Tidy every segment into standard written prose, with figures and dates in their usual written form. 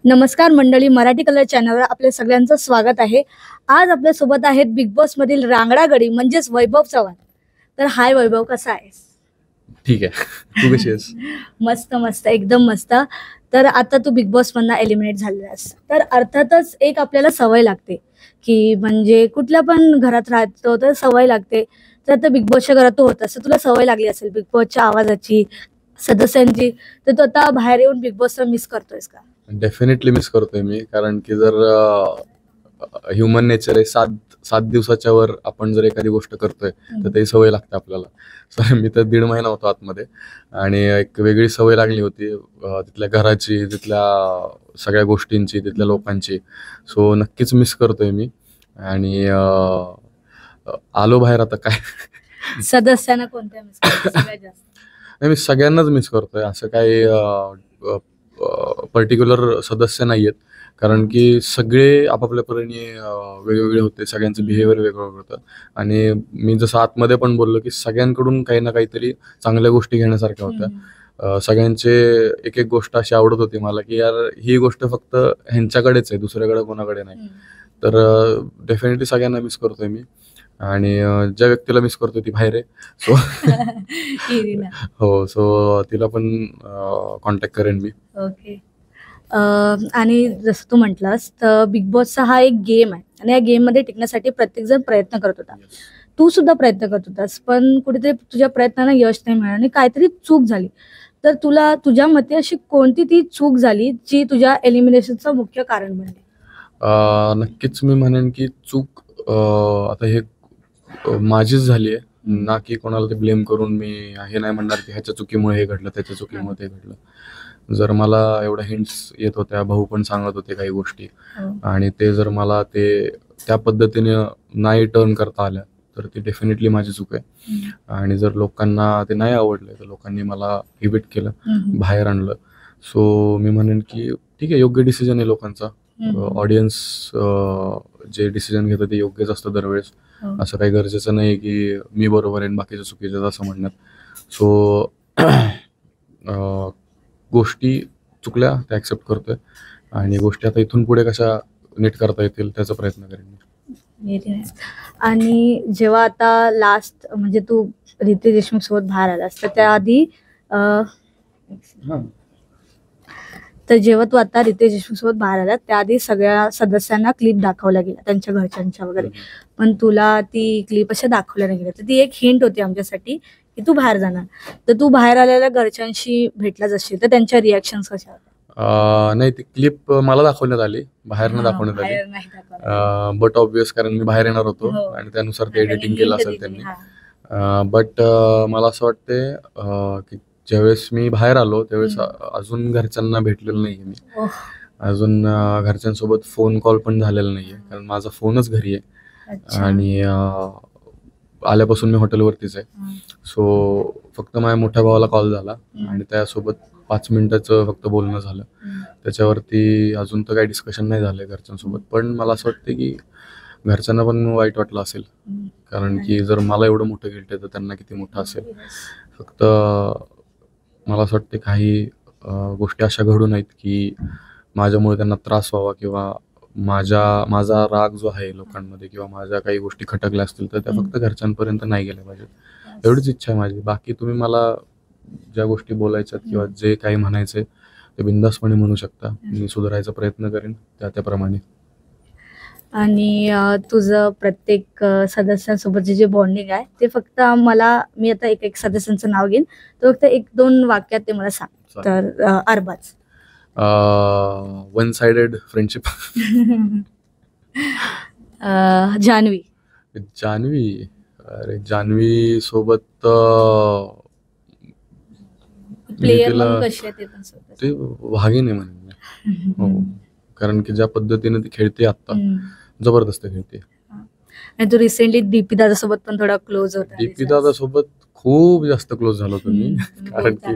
नमस्कार मंडळी, मराठी कलर चॅनलवर आपल्या सगळ्यांचं स्वागत आहे. आज आपल्या सोबत आहेत बिग बॉस मधील रांगडा गडी म्हणजेच वैभव चव्हाण. तर हाय वैभव, कसा आहेस? ठीक आहे. तू कशी आहेस? मस्त मस्त, एकदम मस्त. तर आता तू बिग बॉस मधनं एलिमिनेट झालेलास, तर अर्थातच एक आपल्याला सवय लागते की म्हणजे कुठल्या पण घरात राहतो तर सवय लागते. तर आता बिग बॉसच्या घरात तू होतास, तुला सवय लागली असेल बिग बॉसच्या आवाजाची, सदस्यांची. तर तू आता बाहेर येऊन बिग बॉसला मिस करतोयस का? डेफिनेटली मिस करतोय मी, कारण की जर ह्युमन नेचर आहे, सात सात दिवसाच्या वर आपण जर एखादी गोष्ट करतोय तर ते सवय लागते आपल्याला. सो मी तर 1.5 महिना होतो आतमध्ये आणि एक वेगळी सवय लागली होती तिथल्या घराची, तिथल्या सगळ्या गोष्टींची, तिथल्या लोकांची. सो नक्कीच मिस करतोय मी आणि आलो बाहेर. आता काय सदस्यांना कोणत्या मिस करतो सगळ्यात जास्त? नाही, मी सगळ्यांनाच मिस करतोय. असं काही पर्टिक्युलर सदस्य नाही आहेत, कारण की सगळे आपापल्या परीने वेगवेगळे होते. सगळ्यांचं बिहेवियर वेगळं होतं आणि मी जसं आतमध्ये पण बोललो की सगळ्यांकडून काही ना काहीतरी चांगल्या गोष्टी घेण्यासारख्या होत्या. सगळ्यांचे एक एक गोष्ट अशी आवडत होती मला की यार ही गोष्ट फक्त ह्यांच्याकडेच आहे, दुसऱ्याकडे कोणाकडे नाही. तर डेफिनेटली सगळ्यांना मिस करतोय मी आणि ज्या व्यक्तीला मिस करतोय ती बाहेर आहे. So Irina. हो, सो तिला पण कॉन्टॅक्ट करेन मी. ओके. आणि जसं तू म्हटलास तर बिग बॉसचा हा एक गेम आहे आणि या गेम मध्ये टिकण्यासाठी प्रत्येक जण प्रयत्न करत होता. तू सुद्धा प्रयत्न करत होतास, पण कुठेतरी तुझ्या प्रयत्नांना यश नाही मिळालं आणि काहीतरी चूक झाली. तर तुला तुझ्या मते अशी कोणती ती चूक झाली जी तुझ्या एलिमिनेशनचं मुख्य कारण बनली? नक्कीच मी म्हणेन की चूक आता हे माझीच झाली आहे, ना की कोणाला ते ब्लेम करून मी हे नाही म्हणणार की ह्याच्या चुकीमुळे हे घडलं, त्याच्या चुकीमुळे ते घडलं. जर मला एवढ्या हिंट्स येत होत्या, भाऊ पण सांगत होते काही गोष्टी, आणि ते जर मला ते त्या पद्धतीने नाही टर्न करता आल्या तर ती डेफिनेटली माझी चूक आहे. आणि जर लोकांना ते नाही आवडलं तर लोकांनी मला इव्हिट केलं, बाहेर आणलं. सो मी म्हणेन की ठीक आहे, योग्य डिसिजन आहे लोकांचा. ऑडियन्स जे डिसिजन घेतं ते योग्यच असतं दरवेळेस. असं काही गरजेचं नाही की मी बरोबर आहे बाकीच्या चुकीचं असं म्हणण्यात. सो गोष्टी चुकल्या त्या ॲक्सेप्ट करतोय आणि गोष्टी आता इथून पुढे कशा नीट करता येतील त्याचा प्रयत्न करेन मी. आणि जेव्हा आता लास्ट म्हणजे तू रितेश देशमुख सोबत बाहेर आलास तर त्याआधी तर जेव्हा तू आता रितेश देशमुख सोबत बाहेर आला त्याआधी सगळ्या सदस्यांना क्लिप दाखवल्या गेल्या त्यांच्या घरच्यांच्या वगैरे, पण तुला ती क्लिप अशा दाखवल्या नाही गेल्या. तर ती एक हिंट होती आमच्यासाठी की तू बाहेर जाणार. तर तू बाहेर आलेल्या घरच्यांशी भेटलाच असशील, तर त्यांच्या रिॲक्शन्स कशा होत्या? नाही, ती क्लिप मला दाखवण्यात आली, बाहेर न दाखवण्यात आली. बट ऑब्विस, कारण मी बाहेर येणार होतो आणि त्यानुसार ते एडिटिंग केलं असेल त्यांनी. बट मला असं वाटते की ज्यावेळेस मी बाहेर आलो त्यावेळेस अजून घरच्यांना भेटलेलं नाहीये मी. अजून घरच्यांसोबत फोन कॉल पण झालेला नाहीये, कारण माझा फोनच घरी आहे आणि आल्यापासून मी हॉटेलवरतीच आहे. सो फक्त माझ्या मोठ्या भावाला कॉल झाला आणि त्यासोबत 5 मिनिटाचं फक्त बोलणं झालं. त्याच्यावरती अजून तर काही डिस्कशन नाही झालंय घरच्यांसोबत. पण मला असं वाटतं की घरच्यांना पण वाईट वाटलं असेल, कारण की जर मला एवढं मोठं गिल्ट आहे तर त्यांना किती मोठं असेल. फक्त मला असं वाटतं काही गोष्टी अशा घडू नयेत की माझ्यामुळे त्यांना त्रास व्हावा, किंवा माझा राग जो आहे लोकांमध्ये किंवा माझ्या काही गोष्टी खटकल्या असतील तर त्या फक्त घरच्यांपर्यंत नाही गेल्या पाहिजेत. एवढीच इच्छा आहे माझी. बाकी तुम्ही मला ज्या गोष्टी बोलायच्यात किंवा जे काही म्हणायचे ते बिनधास्तपणे म्हणू शकता. मी सुधारायचा प्रयत्न करेन त्याप्रमाणे. आणि तुझं प्रत्येक सदस्यांसोबतचे जे बॉन्डिंग आहे ते फक्त मी आता एक एक सदस्यांचं नाव घेईन, तर फक्त 1-2 वाक्यात ते मला सांग. तर Arbaaz. One sided friendship. Janhvi. Janhvi, अरे जान्हवी सोबत प्लेयर म्हणून कशी आहे ते पण सांग. ते वाघीण आहे म्हणेन मी. हो, कारण की ज्या पद्धतीने ती खेळते आता, जबरदस्त खेळते. आणि तू रिसेंटली डीपी दादा सोबत पण थोडा क्लोज होता. डीपी दादा सोबत खूप जास्त क्लोज झालो तुम्ही, कारण की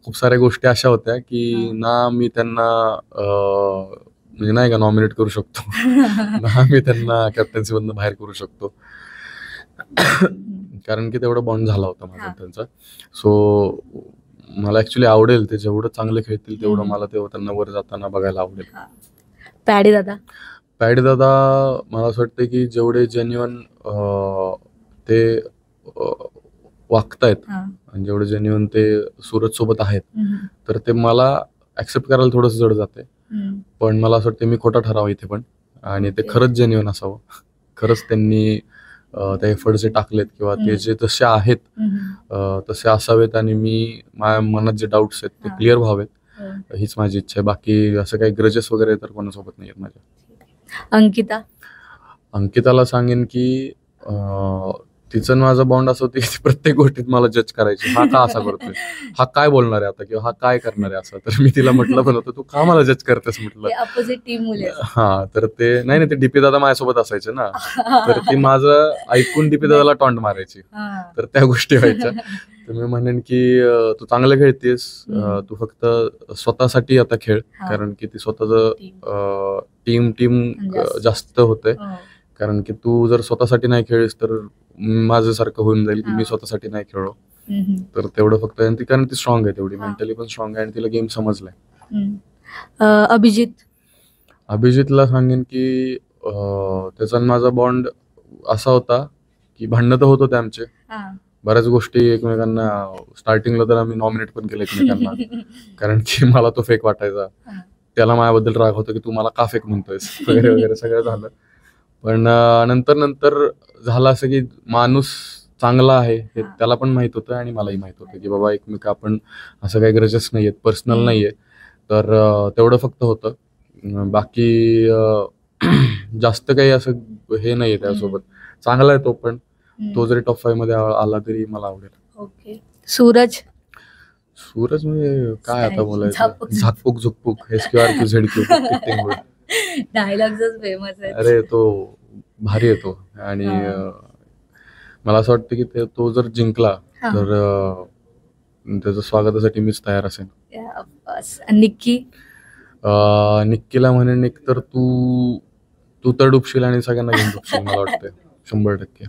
खूप साऱ्या गोष्टी अशा होत्या की ना मी त्यांना म्हणजे नाही का नॉमिनेट करू शकतो ना मी त्यांना कॅप्टन्सी मधनं बाहेर करू शकतो, कारण की तेवढा बॉन्ड झाला होता माझा त्यांचा. सो मला ऍक्च्युली आवडेल ते जेवढं चांगलं खेळतील तेवढं मला त्यांना वर जाताना बघायला आवडेल. पॅडी दादा पॅडी दादा मला असं वाटतं की जेवढे जेन्युअन ते वागतायत आणि जेवढे जेन्युअन ते सूरज सोबत आहेत तर ते मला ऍक्सेप्ट करायला थोडंसं जड जाते. पण मला असं वाटतं मी खोटा ठरावा इथे पण, आणि ते खरंच जेन्युअन असावं, खरंच त्यांनी ते एफर्ट जे टाकलेत किंवा ते जे तसे आहेत तसे असावेत आणि मी माझ्या मनात जे डाऊट्स आहेत ते क्लिअर व्हावेत, हीच माझी इच्छा आहे. बाकी असं काही ग्रजेस वगैरे तर कोणासोबत नाही आहेत माझ्या. अंकिताला सांगेन की तिचं माझं बॉन्ड असं होतं की प्रत्येक गोष्टीत मला जज करायची, हा का असा करतोय, हा काय बोलणार आहे आता, किंवा हा काय करणार आहे असं. तर मी तिला म्हटलं पण होतं तू का मला जज करतेस म्हटलं. हा तर ते नाही ते डीपी दादा माझ्यासोबत असायचे ना, तर ती माझं ऐकून डीपी दादाला टॉन्ट मारायची, तर त्या गोष्टी व्हायच्या. तर मी म्हणेन की तू चांगलं खेळतेस, तू फक्त स्वतःसाठी आता खेळ, कारण की ती स्वतःच टीम जास्त होते. कारण की तू जर स्वतःसाठी नाही खेळलीस तर माझ्यासारखं होऊन जाईल की मी स्वतःसाठी नाही खेळलो. तर तेवढं फक्त, कारण ती स्ट्रॉंग आहे, तेवढी मेंटली पण स्ट्रॉंग आहे आणि तिला गेम समजलाय. अभिजितला सांगेन की त्याचा माझा बॉन्ड असा होता की भांडणं तर होत होते आमचे, बऱ्याच गोष्टी एकमेकांना, स्टार्टिंगला तर आम्ही नॉमिनेट पण केलं एकमेकांना कारण की मला तो फेक वाटायचा, त्याला माझ्याबद्दल राग होता की तू मला का फेक म्हणतोयस वगैरे वगैरे सगळं झालं. पण नंतर झालं असं की माणूस चांगला आहे हे त्याला पण माहित होतं आणि मलाही माहित होतं की बाबा एकमेक आपण असं काही ग्रजेस नाहीयेत, पर्सनल नाहीये, तर तेवढं फक्त होतं. बाकी जास्त काही असं हे नाहीये त्यासोबत. चांगला आहे तो पण, तो जरी टॉप 5 मध्ये आला तरी मला आवडेल. सूरज म्हणजे काय आता बोलायचं, झाकपूक झुकपूक SQRQ ZQ डायलॉग्सच फेमस आहे. अरे तो भारी येतो आणि मला असं वाटतं की तो जर जिंकला तर त्याच्या स्वागतासाठी मीच तयार असेल. निक्कीला म्हणेन एक तर तू तर डुबशील आणि सगळ्यांना घेऊन डुबशील मला वाटतं 100%.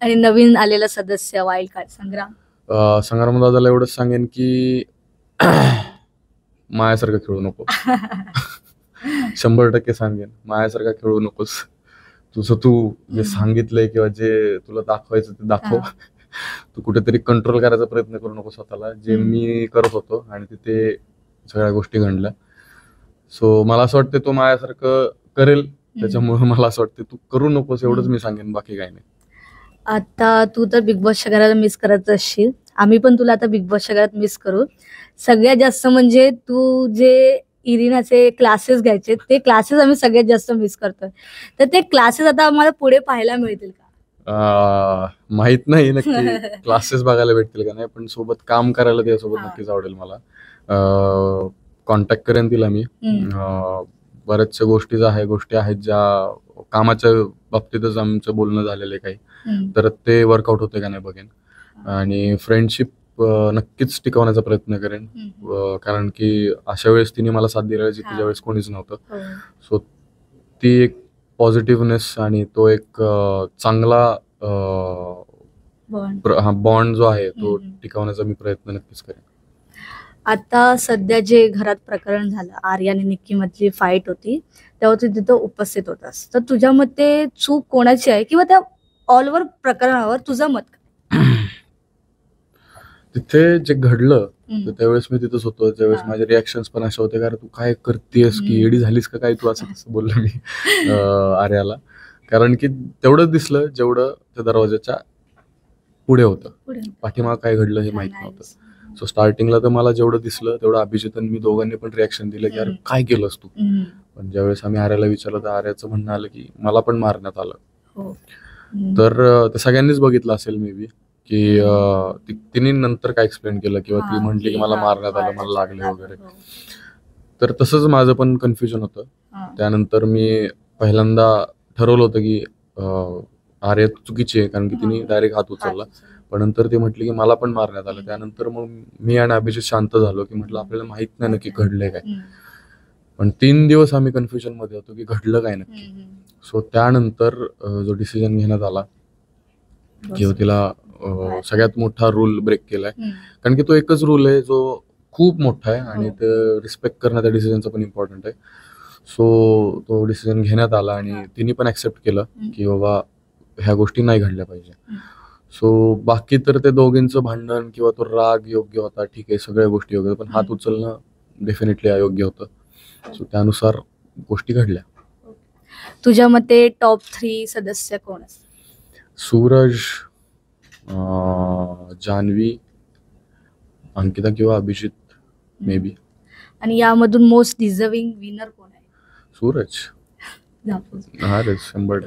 आणि नवीन आलेला सदस्य वाईल्ड कार्ड संग्राम दादाला एवढंच सांगेन की मायासारखं खेळू नको. 100% सांगेन, मायासारखं खेळू नकोस. तुझं तू जे सांगितलंय किंवा जे तुला दाखवायचं ते दाखव. तू कुठेतरी कंट्रोल करायचा प्रयत्न करू नको स्वतःला, जे मी करत होतो आणि तिथे सगळ्या गोष्टी घडल्या. सो मला असं वाटतं तो माझ्यासारखं करेल, त्याच्यामुळे मला असं वाटतं तू करू नकोस, एवढंच मी सांगेन, बाकी काही नाही. आता तू तर बिग बॉसच्या घराला मिस करत असशील, आम्ही पण तुला आता बिग बॉसच्या घरात मिस करू. सगळ्यात जास्त म्हणजे तू जे इरिनाचे क्लासेस घ्यायचे ते क्लासेस आम्ही सगळ्यात जास्त मिस करतोय, तर ते क्लासेस आता आम्हाला पुढे पाहायला मिळतील का? माहित नाही नक्की क्लासेस बघायला भेटतील का नाही, पण सोबत काम करायला त्यासोबत नक्कीच आवडेल मला. कॉन्टॅक्ट करेन तिला मी. बऱ्याचशा गोष्टी आहेत ज्या कामाच्या बाबतीतच आमचं बोलणं झालेलं आहे काही, तर ते वर्कआउट होते का नाही बघेन. आणि फ्रेंडशिप नक्कीच टिकवण्याचा प्रयत्न करेन, कारण की अशा वेळेस तिने मला साथ दिली जिथे ज्या वेळेस कोणीच नव्हतं. सो ती एक पॉझिटिव्हनेस आणि तो एक चांगला बॉन्ड जो आहे तो टिकवण्याचा मी प्रयत्न नक्कीच करेन. आता सध्या जे घरात प्रकरण झालं, आर्या आणि निक्की मधली फाईट होती, तेव्हा तू तिथं उपस्थित होतास, तर तुझ्या मते चूक कोणाची आहे किंवा त्या ऑलवर प्रकरणावर तुझं मत? तिथे जे घडलं त्यावेळेस मी तिथंच होतो, त्यावेळेस माझे रिॲक्शन्स पण असे होते, कारण तू काय करतेस की एडी झालीस का काय तू, असं बोललो मी आर्याला. कारण की तेवढंच दिसलं जेवढं त्या दरवाजाच्या पुढे होतं, पाठीमाग काय घडलं हे माहित नव्हतं. सो स्टार्टिंगला तर मला जेवढं दिसलं तेवढं अभिजित आणि मी दोघांनी पण रिॲक्शन दिलं की अरे काय केलंस तू. पण ज्यावेळेस आम्ही आर्याला विचारलं तर आर्याचं म्हणणं आलं की मला पण मारण्यात आलं. तर ते सगळ्यांनीच बघितलं असेल मे बी की तिने नंतर काय एक्सप्लेन केलं किंवा ती म्हटली की मला मारण्यात आलं, मला लागले वगैरे. तर तसंच माझं पण कन्फ्युजन होतं. त्यानंतर मी पहिल्यांदा ठरवलं होतं की आर्या चुकीची आहे, कारण की तिने डायरेक्ट हात उचलला. पण नंतर ती म्हटली की मला पण मारण्यात आलं. त्यानंतर मग मी आणि अभिजित शांत झालो की म्हटलं आपल्याला माहित नाही नक्की घडलंय काय. पण 3 दिवस आम्ही कन्फ्युजन मध्ये होतो की घडलं काय नक्की. सो त्यानंतर जो डिसिजन घेण्यात आला किंवा तिला सगळ्यात मोठा रूल ब्रेक केलाय. हम्म. कारण की तो एकच रूल आहे जो खूप मोठा आहे आणि ते रिस्पेक्ट करणं त्या डिसिजनचं पण इम्पॉर्टंट आहे. सो तो डिसिजन घेण्यात आला आणि तिने पण ऍक्सेप्ट केलं की बाबा ह्या गोष्टी नाही घडल्या पाहिजे. सो बाकी तर ते दोघींचं भांडण किंवा तो राग योग्य होता, ठीक आहे, सगळ्या गोष्टी योग्य होत्या, पण हात उचलणं डेफिनेटली अयोग्य होतं. सो त्यानुसार गोष्टी घडल्या. तुझ्या मते टॉप 3 सदस्य कोण असतील? सूरज, जान्हवी, अंकिता किंवा अभिजित मे बी. आणि यामधून मोस्ट डिझर्विंग विनर कोण आहे? सूरज दाखव. हा रे 100%.